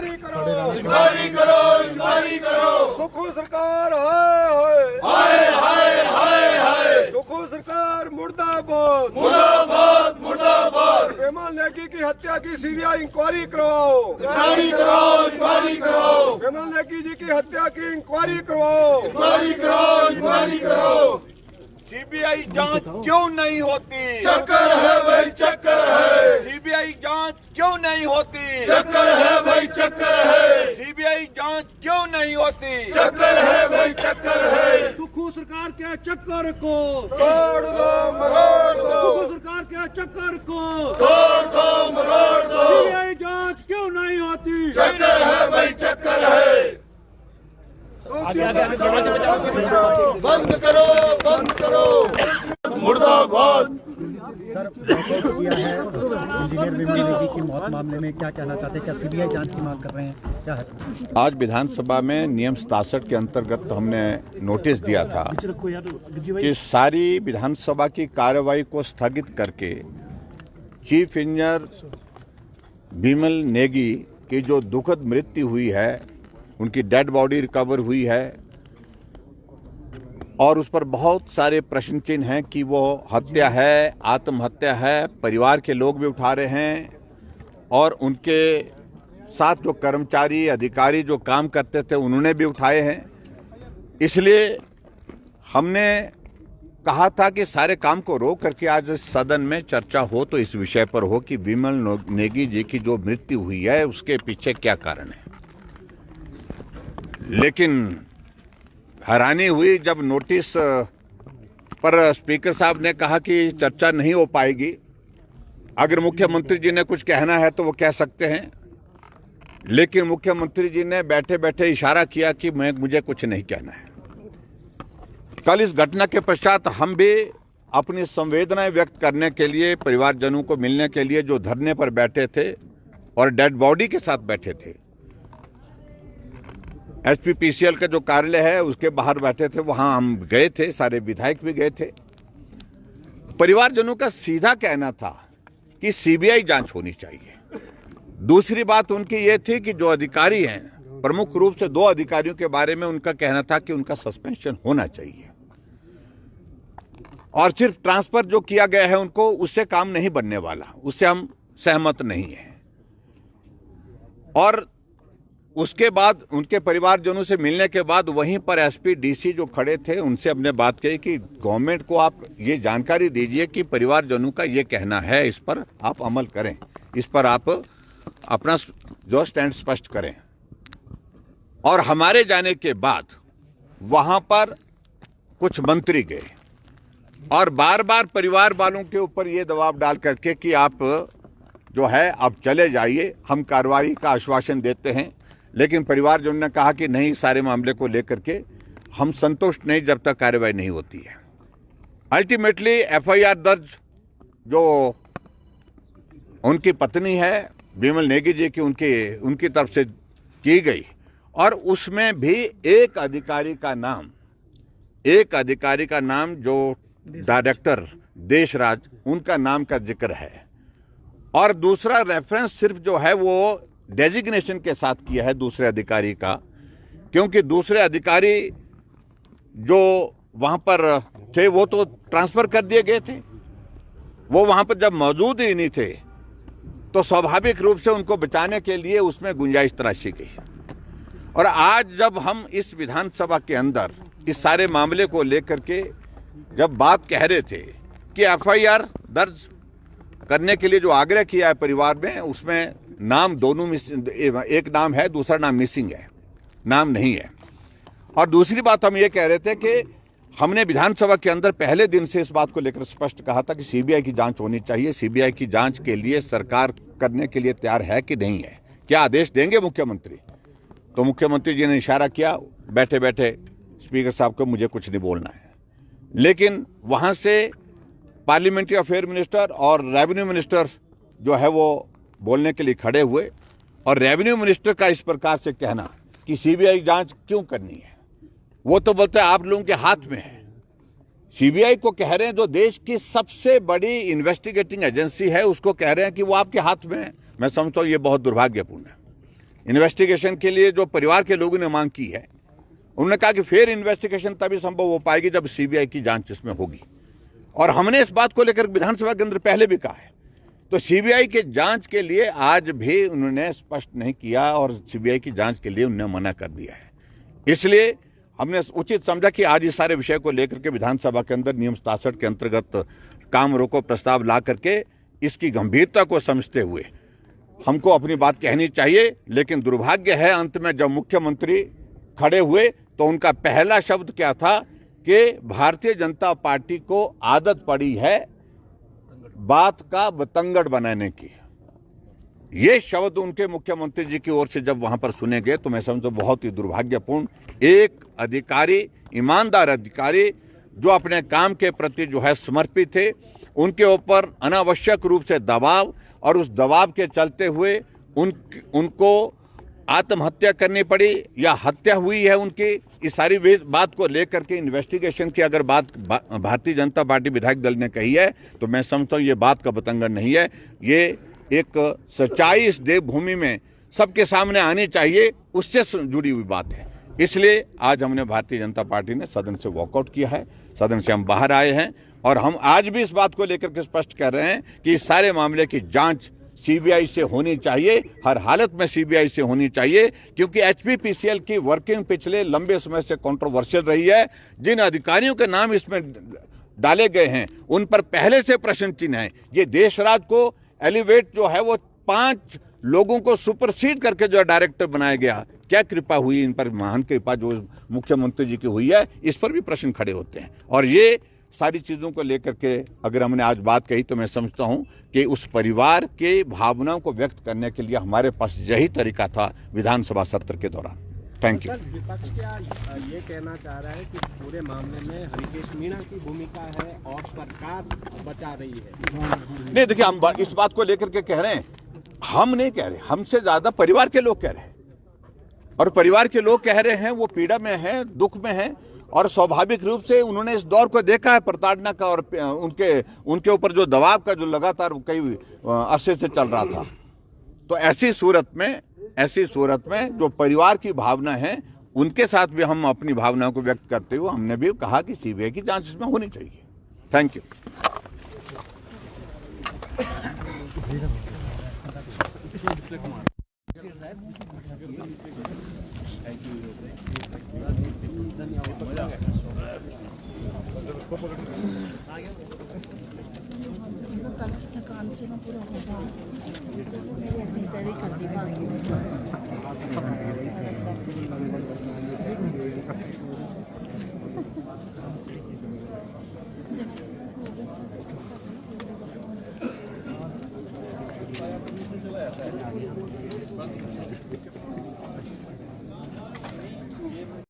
Inquiry करो, inquiry करो, inquiry करो। सुखू सरकार हाय हाय हाय हाय हाय। सुखू सरकार मुर्दाबाद, मुर्दाबाद, मुर्दाबाद। विमल नेगी की हत्या की सीबीआई इंक्वायरी करवाओ, इंक्वायरी कराओ, इंक्वायरी कराओ। विमल नेगी जी की हत्या की इंक्वायरी करवाओ, इंक्वायरी कराओ, इंक्वायरी कराओ। सीबीआई जांच क्यों नहीं होती? चक्कर है भाई, चक्कर है। सीबीआई जांच क्यों नहीं होती? चक्कर है भाई, चक्कर है। सीबीआई जांच क्यों नहीं होती? चक्कर है भाई, चक्कर है। सुखू सरकार के चक्कर को तोड़ दो, मरोड़ दो। सुखू सरकार के चक्कर को तोड़ दो, मरोड़ दो। सीबीआई जांच क्यों नहीं होती? चक्कर है भाई, चक्कर है। बंद करो, बंद करो। मुर्दाबाद। सर, बैकआउट किया है इंजीनियर विमल नेगी की मौत मामले में, क्या कहना चाहते हैं? क्या सीबीआई जांच की मांग कर रहे हैं? क्या है? आज विधानसभा में नियम 67 के अंतर्गत हमने नोटिस दिया था कि सारी विधानसभा की कार्यवाही को स्थगित करके चीफ इंजीनियर विमल नेगी की जो दुखद मृत्यु हुई है, उनकी डेड बॉडी रिकवर हुई है और उस पर बहुत सारे प्रश्न चिन्ह हैं कि वो हत्या है, आत्महत्या है। परिवार के लोग भी उठा रहे हैं और उनके साथ जो कर्मचारी अधिकारी जो काम करते थे उन्होंने भी उठाए हैं। इसलिए हमने कहा था कि सारे काम को रोक करके आज सदन में चर्चा हो तो इस विषय पर हो कि विमल नेगी जी की जो मृत्यु हुई है उसके पीछे क्या कारण है। लेकिन हैरानी हुई जब नोटिस पर स्पीकर साहब ने कहा कि चर्चा नहीं हो पाएगी। अगर मुख्यमंत्री जी ने कुछ कहना है तो वो कह सकते हैं, लेकिन मुख्यमंत्री जी ने बैठे बैठे इशारा किया कि मुझे कुछ नहीं कहना है। कल इस घटना के पश्चात हम भी अपनी संवेदनाएं व्यक्त करने के लिए, परिवारजनों को मिलने के लिए जो धरने पर बैठे थे और डेड बॉडी के साथ बैठे थे, एचपीपीसीएल का जो कार्यालय है उसके बाहर बैठे थे, वहां हम गए थे, सारे विधायक भी गए थे। परिवारजनों का सीधा कहना था कि सीबीआई जांच होनी चाहिए। दूसरी बात उनकी ये थी कि जो अधिकारी हैं, प्रमुख रूप से 2 अधिकारियों के बारे में उनका कहना था कि उनका सस्पेंशन होना चाहिए और सिर्फ ट्रांसफर जो किया गया है उनको, उससे काम नहीं बनने वाला, उससे हम सहमत नहीं हैं। और उसके बाद उनके परिवारजनों से मिलने के बाद वहीं पर एसपी डीसी जो खड़े थे उनसे हमने बात कही कि गवर्नमेंट को आप ये जानकारी दीजिए कि परिवारजनों का ये कहना है, इस पर आप अमल करें, इस पर आप अपना जो स्टैंड स्पष्ट करें। और हमारे जाने के बाद वहां पर कुछ मंत्री गए और बार बार परिवार वालों के ऊपर ये दबाव डाल करके कि आप जो है आप चले जाइए, हम कार्रवाई का आश्वासन देते हैं। लेकिन परिवारजनों ने कहा कि नहीं, सारे मामले को लेकर के हम संतुष्ट नहीं जब तक कार्रवाई नहीं होती है। अल्टीमेटली एफआईआर दर्ज जो उनकी पत्नी है विमल नेगी जी की, उनकी तरफ से की गई और उसमें भी एक अधिकारी का नाम जो डायरेक्टर देशराज, उनका नाम का जिक्र है। और दूसरा रेफरेंस सिर्फ जो है वो डेजिग्नेशन के साथ किया है दूसरे अधिकारी का, क्योंकि दूसरे अधिकारी जो वहां पर थे वो तो ट्रांसफर कर दिए गए थे, वो वहां पर जब मौजूद ही नहीं थे तो स्वाभाविक रूप से उनको बचाने के लिए उसमें गुंजाइश तराशी गई। और आज जब हम इस विधानसभा के अंदर इस सारे मामले को लेकर के जब बात कह रहे थे कि एफआईआर दर्ज करने के लिए जो आग्रह किया है परिवार में, उसमें नाम दोनों में एक नाम है, दूसरा नाम मिसिंग है, नाम नहीं है। और दूसरी बात हम ये कह रहे थे कि हमने विधानसभा के अंदर पहले दिन से इस बात को लेकर स्पष्ट कहा था कि सीबीआई की जांच होनी चाहिए। सीबीआई की जांच के लिए सरकार करने के लिए तैयार है कि नहीं है, क्या आदेश देंगे मुख्यमंत्री? तो मुख्यमंत्री जी ने इशारा किया बैठे बैठे स्पीकर साहब को, मुझे कुछ नहीं बोलना है। लेकिन वहां से पार्लियामेंट्री अफेयर मिनिस्टर और रेवेन्यू मिनिस्टर जो है वो बोलने के लिए खड़े हुए और रेवेन्यू मिनिस्टर का इस प्रकार से कहना कि सीबीआई जांच क्यों करनी है, वो तो बोलते हैं आप लोगों के हाथ में है। सीबीआई को कह रहे हैं जो देश की सबसे बड़ी इन्वेस्टिगेटिंग एजेंसी है उसको कह रहे हैं कि वो आपके हाथ में है। मैं समझता हूं ये बहुत दुर्भाग्यपूर्ण है। इन्वेस्टिगेशन के लिए जो परिवार के लोगों ने मांग की है, उन्होंने कहा कि फिर इन्वेस्टिगेशन तभी संभव हो पाएगी जब सीबीआई की जांच इसमें होगी। और हमने इस बात को लेकर विधानसभा के अंदर पहले भी कहा है। तो सीबीआई के जांच के लिए आज भी उन्होंने स्पष्ट नहीं किया और सीबीआई की जांच के लिए उन्होंने मना कर दिया है। इसलिए हमने उचित समझा कि आज इस सारे विषय को लेकर के विधानसभा के अंदर नियम 67 के अंतर्गत काम रोको प्रस्ताव ला करके इसकी गंभीरता को समझते हुए हमको अपनी बात कहनी चाहिए। लेकिन दुर्भाग्य है, अंत में जब मुख्यमंत्री खड़े हुए तो उनका पहला शब्द क्या था कि भारतीय जनता पार्टी को आदत पड़ी है बात का बतंगड़ बनाने की। ये शब्द उनके मुख्यमंत्री जी की ओर से जब वहां पर सुने गए तो मैं समझता बहुत ही दुर्भाग्यपूर्ण। एक अधिकारी, ईमानदार अधिकारी जो अपने काम के प्रति जो है समर्पित थे, उनके ऊपर अनावश्यक रूप से दबाव और उस दबाव के चलते हुए उनको आत्महत्या करनी पड़ी या हत्या हुई है उनकी। इस सारी बात को लेकर के इन्वेस्टिगेशन की अगर बात भारतीय जनता पार्टी विधायक दल ने कही है तो मैं समझता हूँ ये बात का बतंगड़ नहीं है। ये एक सच्चाई इस देवभूमि में सबके सामने आनी चाहिए, उससे जुड़ी हुई बात है। इसलिए आज हमने भारतीय जनता पार्टी ने सदन से वॉकआउट किया है, सदन से हम बाहर आए हैं और हम आज भी इस बात को लेकर के स्पष्ट कर रहे हैं कि इस सारे मामले की जांच सीबीआई से होनी चाहिए, हर हालत में सीबीआई से होनी चाहिए, क्योंकि एचपीपीसीएल की वर्किंग पिछले लंबे समय से कंट्रोवर्शियल रही है। जिन अधिकारियों के नाम इसमें डाले गए हैं उन पर पहले से प्रश्न चिन्ह है। ये देशराज को एलिवेट जो है वो 5 लोगों को सुपरसीड करके जो डायरेक्टर बनाया गया, क्या कृपा हुई इन पर, महान कृपा जो मुख्यमंत्री जी की हुई है, इस पर भी प्रश्न खड़े होते हैं। और ये सारी चीज़ों को लेकर के अगर हमने आज बात कही तो मैं समझता हूं कि उस परिवार के भावनाओं को व्यक्त करने के लिए हमारे पास यही तरीका था विधानसभा सत्र के दौरान। Thank you. विपक्ष क्या ये कहना चाह रहा है कि पूरे मामले में हरिकेश मीणा की भूमिका है और सरकार बचा रही है? नहीं, देखिए, हम इस बात को लेकर के कह रहे हैं, हम नहीं कह रहे, हमसे ज्यादा परिवार के लोग कह रहे हैं। और परिवार के लोग कह रहे हैं, वो पीड़ा में हैं, दुख में हैं और स्वाभाविक रूप से उन्होंने इस दौर को देखा है प्रताड़ना का और उनके ऊपर जो दबाव का जो लगातार कई अरसे से चल रहा था। तो ऐसी सूरत में जो परिवार की भावना है उनके साथ भी हम अपनी भावनाओं को व्यक्त करते हुए हमने भी कहा कि सीबीआई की जांच इसमें होनी चाहिए। Thank you. थकान से ना पूरा होगा, ऐसी तैयारी करती भागी।